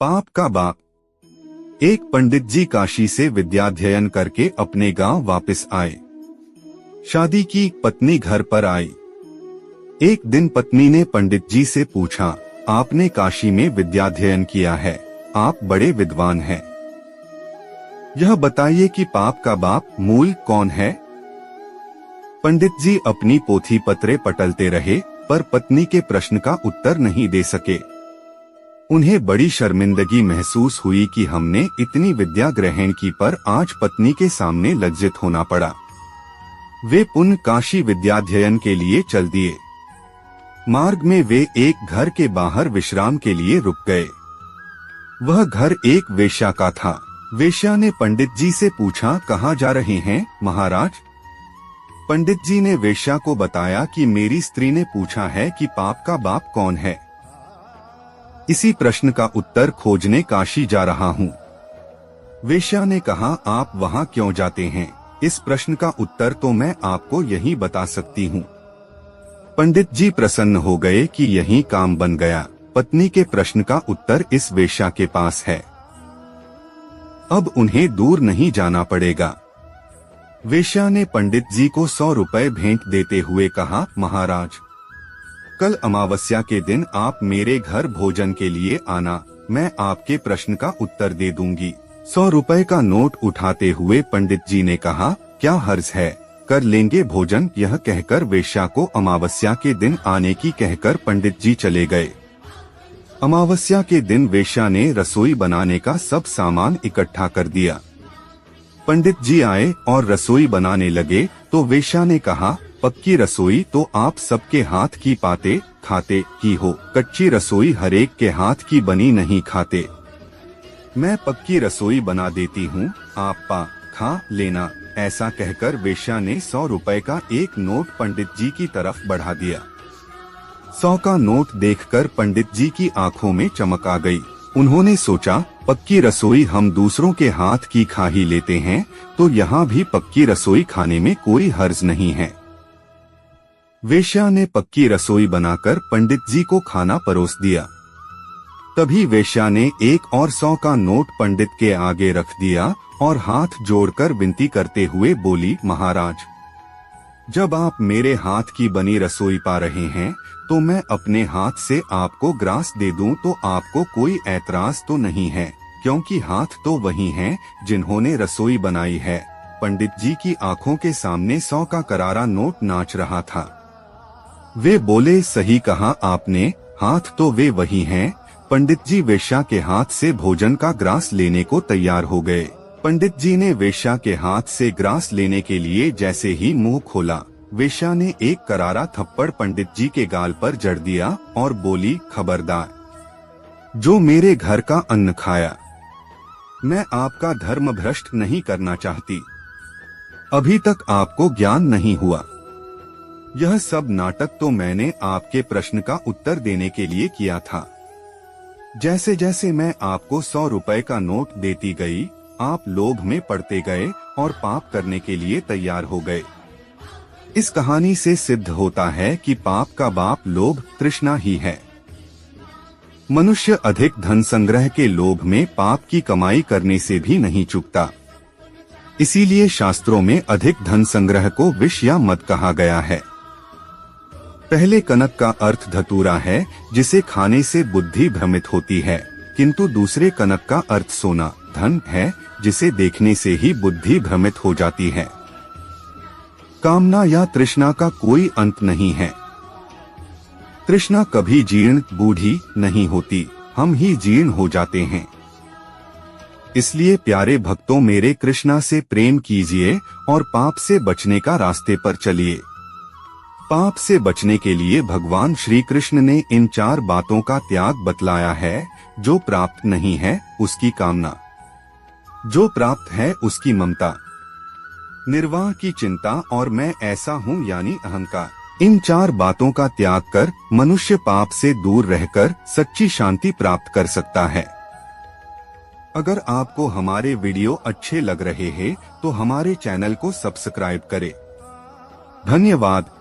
पाप का बाप। एक पंडित जी काशी से विद्याध्ययन करके अपने गांव वापस आए। शादी की पत्नी घर पर आई। एक दिन पत्नी ने पंडित जी से पूछा, आपने काशी में विद्याध्ययन किया है, आप बड़े विद्वान हैं, यह बताइए कि पाप का बाप मूल कौन है। पंडित जी अपनी पोथी पत्रे पटलते रहे, पर पत्नी के प्रश्न का उत्तर नहीं दे सके। उन्हें बड़ी शर्मिंदगी महसूस हुई कि हमने इतनी विद्या ग्रहण की पर आज पत्नी के सामने लज्जित होना पड़ा। वे पुनः काशी विद्याध्ययन के लिए चल दिए। मार्ग में वे एक घर के बाहर विश्राम के लिए रुक गए। वह घर एक वेश्या का था। वेश्या ने पंडित जी से पूछा, कहाँ जा रहे हैं महाराज। पंडित जी ने वेश्या को बताया कि मेरी स्त्री ने पूछा है कि पाप का बाप कौन है, इसी प्रश्न का उत्तर खोजने काशी जा रहा हूँ। वेश्या ने कहा, आप वहाँ क्यों जाते हैं, इस प्रश्न का उत्तर तो मैं आपको यही बता सकती हूँ। पंडित जी प्रसन्न हो गए कि यही काम बन गया। पत्नी के प्रश्न का उत्तर इस वेश्या के पास है, अब उन्हें दूर नहीं जाना पड़ेगा। वेश्या ने पंडित जी को 100 रुपए भेंट देते हुए कहा, महाराज, कल अमावस्या के दिन आप मेरे घर भोजन के लिए आना, मैं आपके प्रश्न का उत्तर दे दूंगी। 100 रुपए का नोट उठाते हुए पंडित जी ने कहा, क्या हर्ज है, कर लेंगे भोजन। यह कहकर वेश्या को अमावस्या के दिन आने की कहकर पंडित जी चले गए। अमावस्या के दिन वेश्या ने रसोई बनाने का सब सामान इकट्ठा कर दिया। पंडित जी आए और रसोई बनाने लगे तो वेश्या ने कहा, पक्की रसोई तो आप सबके हाथ की पाते खाते की हो, कच्ची रसोई हरेक के हाथ की बनी नहीं खाते। मैं पक्की रसोई बना देती हूँ, आप खा लेना। ऐसा कहकर वेश्या ने 100 रुपए का एक नोट पंडित जी की तरफ बढ़ा दिया। 100 का नोट देखकर पंडित जी की आंखों में चमक आ गई। उन्होंने सोचा, पक्की रसोई हम दूसरों के हाथ की खा ही लेते हैं, तो यहाँ भी पक्की रसोई खाने में कोई हर्ज नहीं है। वेश्या ने पक्की रसोई बनाकर पंडित जी को खाना परोस दिया। तभी वेश्या ने एक और 100 का नोट पंडित के आगे रख दिया और हाथ जोड़कर विनती करते हुए बोली, महाराज, जब आप मेरे हाथ की बनी रसोई पा रहे हैं तो मैं अपने हाथ से आपको ग्रास दे दूं तो आपको कोई ऐतराज तो नहीं है, क्योंकि हाथ तो वही हैं जिन्होंने रसोई बनाई है। पंडित जी की आंखों के सामने 100 का करारा नोट नाच रहा था। वे बोले, सही कहा आपने, हाथ तो वे वही हैं। पंडित जी वेश्या के हाथ से भोजन का ग्रास लेने को तैयार हो गए। पंडित जी ने वेश्या के हाथ से ग्रास लेने के लिए जैसे ही मुंह खोला, वेश्या ने एक करारा थप्पड़ पंडित जी के गाल पर जड़ दिया और बोली, खबरदार, जो मेरे घर का अन्न खाया। मैं आपका धर्म भ्रष्ट नहीं करना चाहती, अभी तक आपको ज्ञान नहीं हुआ। यह सब नाटक तो मैंने आपके प्रश्न का उत्तर देने के लिए किया था। जैसे जैसे मैं आपको 100 रुपए का नोट देती गई, आप लोभ में पड़ते गए और पाप करने के लिए तैयार हो गए। इस कहानी से सिद्ध होता है कि पाप का बाप लोभ तृष्णा ही है। मनुष्य अधिक धन संग्रह के लोभ में पाप की कमाई करने से भी नहीं चूकता। इसीलिए शास्त्रों में अधिक धन संग्रह को विष या मद कहा गया है। पहले कनक का अर्थ धतूरा है, जिसे खाने से बुद्धि भ्रमित होती है, किंतु दूसरे कनक का अर्थ सोना धन है, जिसे देखने से ही बुद्धि भ्रमित हो जाती है। कामना या तृष्णा का कोई अंत नहीं है। तृष्णा कभी जीर्ण बूढ़ी नहीं होती, हम ही जीर्ण हो जाते हैं। इसलिए प्यारे भक्तों, मेरे कृष्णा से प्रेम कीजिए और पाप से बचने का रास्ते पर चलिए। पाप से बचने के लिए भगवान श्री कृष्ण ने इन 4 बातों का त्याग बतलाया है। जो प्राप्त नहीं है उसकी कामना, जो प्राप्त है उसकी ममता, निर्वाह की चिंता और मैं ऐसा हूँ यानी अहंकार। इन 4 बातों का त्याग कर मनुष्य पाप से दूर रहकर सच्ची शांति प्राप्त कर सकता है। अगर आपको हमारे वीडियो अच्छे लग रहे हैं तो हमारे चैनल को सब्सक्राइब करें। धन्यवाद।